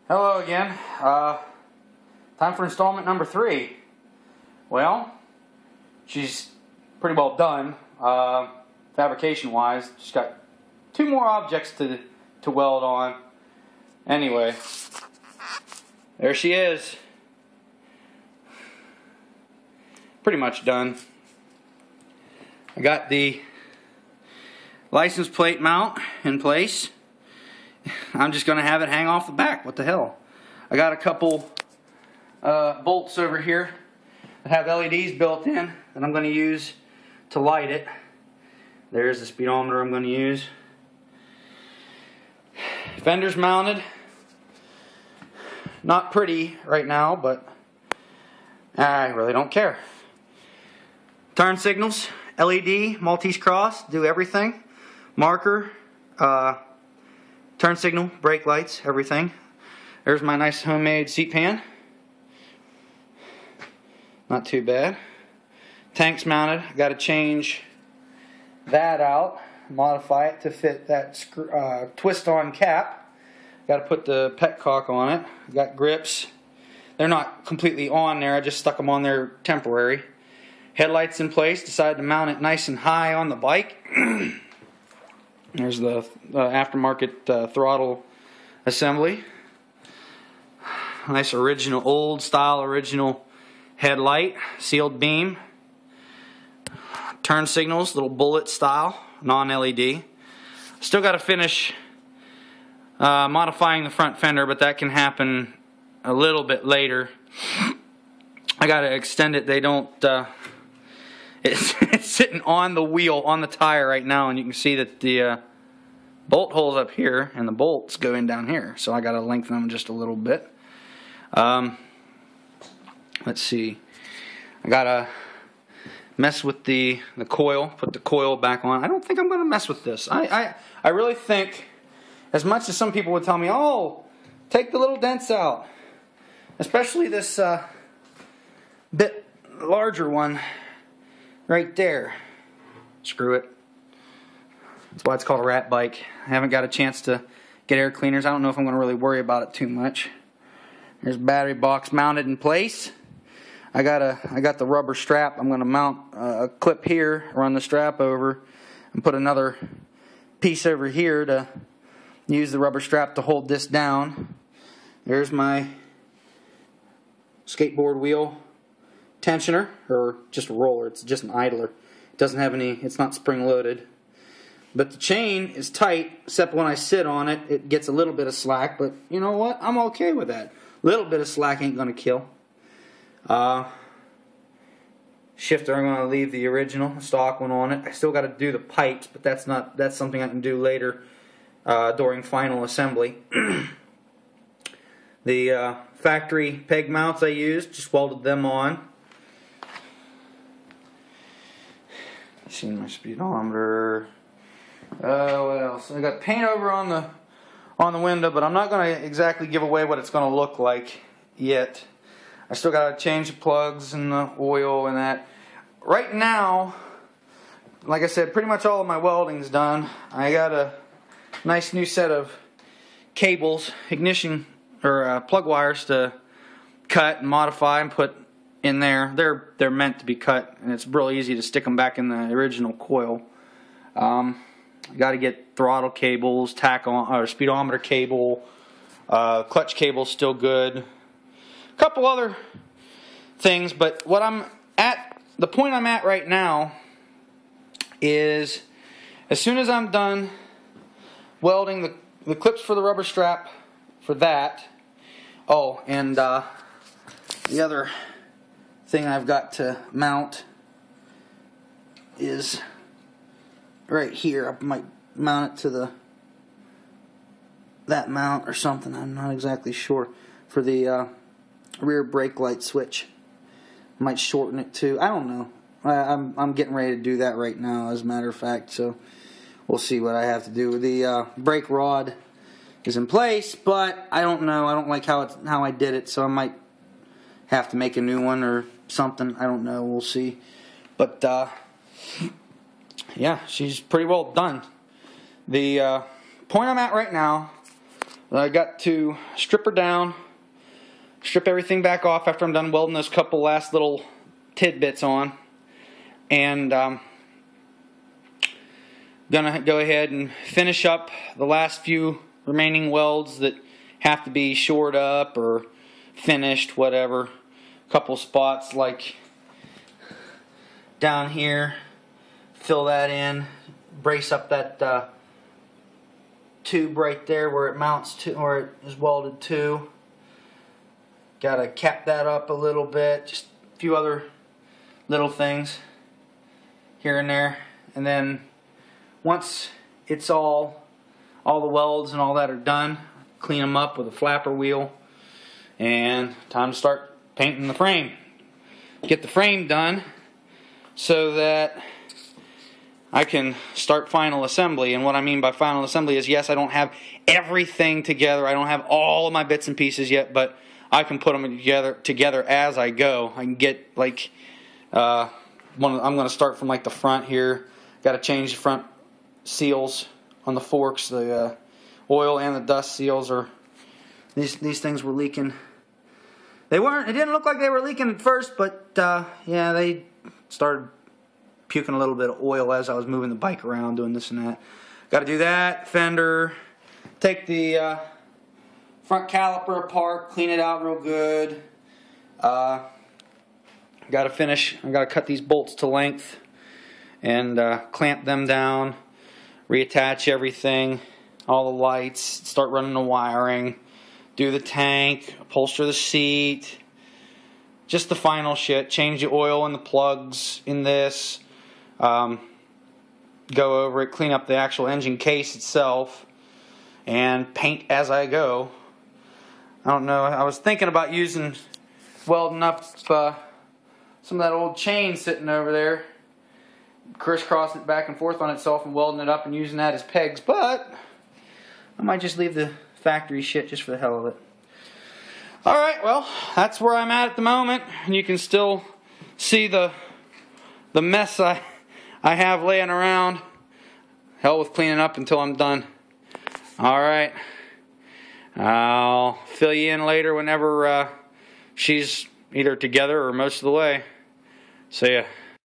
Hello again. Time for installment number 3. Well, she's pretty well done, fabrication-wise. Just got 2 more objects to weld on. Anyway, there she is. Pretty much done. I got the license plate mount in place. I'm just going to have it hang off the back. What the hell? I got a couple bolts over here that have LEDs built in that I'm going to use to light it. There's the speedometer I'm going to use. Fender's mounted. Not pretty right now, but I really don't care. Turn signals, LED, Maltese cross, do everything. Marker, turn signal, brake lights, everything. There's my nice homemade seat pan. Not too bad. Tank's mounted. Got to change that out, modify it to fit that twist-on cap. Got to put the petcock on it. Got grips. They're not completely on there. I just stuck them on there temporary. Headlights in place. Decided to mount it nice and high on the bike. There's the aftermarket throttle assembly. Nice original, old style original headlight. Sealed beam. Turn signals, little bullet style, non-LED. Still got to finish modifying the front fender, but that can happen a little bit later. I got to extend it. They don't... It's sitting on the wheel, on the tire right now, and you can see that the bolt hole's up here, and the bolts go in down here. So I got to lengthen them just a little bit. Let's see. I got to mess with the coil, put the coil back on. I don't think I'm going to mess with this. I really think, as much as some people would tell me, oh, take the little dents out, especially this bit larger one right there. Screw it. That's why it's called a rat bike. I haven't got a chance to get air cleaners. I don't know if I'm going to really worry about it too much. There's battery box mounted in place. I got the rubber strap. I'm going to mount a clip here, run the strap over, and put another piece over here to use the rubber strap to hold this down. There's my skateboard wheel tensioner, or just a roller. It's just an idler. It doesn't have any, it's not spring loaded. But the chain is tight, except when I sit on it, it gets a little bit of slack, but you know what? I'm okay with that. A little bit of slack ain't going to kill. Shifter, I'm going to leave the original stock one on it. I still got to do the pipes, but that's something I can do later during final assembly. The factory peg mounts I used, just welded them on. See my speedometer. What else? I got paint over on the window, but I'm not going to exactly give away what it's going to look like yet. I still got to change the plugs and the oil and that. Right now, like I said, pretty much all of my welding's done. I got a nice new set of cables, ignition or plug wires to cut and modify and put in there. They're meant to be cut, and it's real easy to stick them back in the original coil. Got to get throttle cables, tack on or speedometer cable, clutch cable's still good. A couple other things, but the point I'm at right now is, as soon as I'm done welding the clips for the rubber strap for that. Oh, and the other thing I've got to mount is right here. I might mount it to that mount or something. I'm not exactly sure. For the rear brake light switch, I might shorten it too. I don't know. I'm getting ready to do that right now, as a matter of fact. So we'll see what I have to do. The brake rod is in place, but I don't know. I don't like how I did it, so I might have to make a new one or something. I don't know. We'll see. But yeah, she's pretty well done. The point I'm at right now, I got to strip her down, strip everything back off after I'm done welding those couple last little tidbits on, and gonna go ahead and finish up the last few remaining welds that have to be shored up or finished, whatever. Couple spots like down here, fill that in, brace up that tube right there where it mounts to, or it is welded to. Gotta cap that up a little bit, just a few other little things here and there. And then once it's all the welds and all that are done, clean them up with a flapper wheel, and time to start painting the frame. Get the frame done so that I can start final assembly. And what I mean by final assembly is, yes, I don't have everything together. I don't have all of my bits and pieces yet, but I can put them together as I go. I can get like I'm going to start from like the front here. Got to change the front seals on the forks. The oil and the dust seals are, these things were leaking. They weren't. It didn't look like they were leaking at first, but yeah, they started puking a little bit of oil as I was moving the bike around, doing this and that. Got to do that. Fender. Take the front caliper apart, clean it out real good. Got to finish. I got to cut these bolts to length and clamp them down. Reattach everything, all the lights. Start running the wiring. Do the tank, upholster the seat, just the final shit. Change the oil and the plugs in this. Go over it, clean up the actual engine case itself, and paint as I go. I don't know, I was thinking about welding up some of that old chain sitting over there, crisscrossing it back and forth on itself and welding it up and using that as pegs, but I might just leave the factory shit just for the hell of it. Alright, well, that's where I'm at the moment, and you can still see the mess I have laying around. Hell with cleaning up until I'm done. Alright, I'll fill you in later whenever she's either together or most of the way. See ya.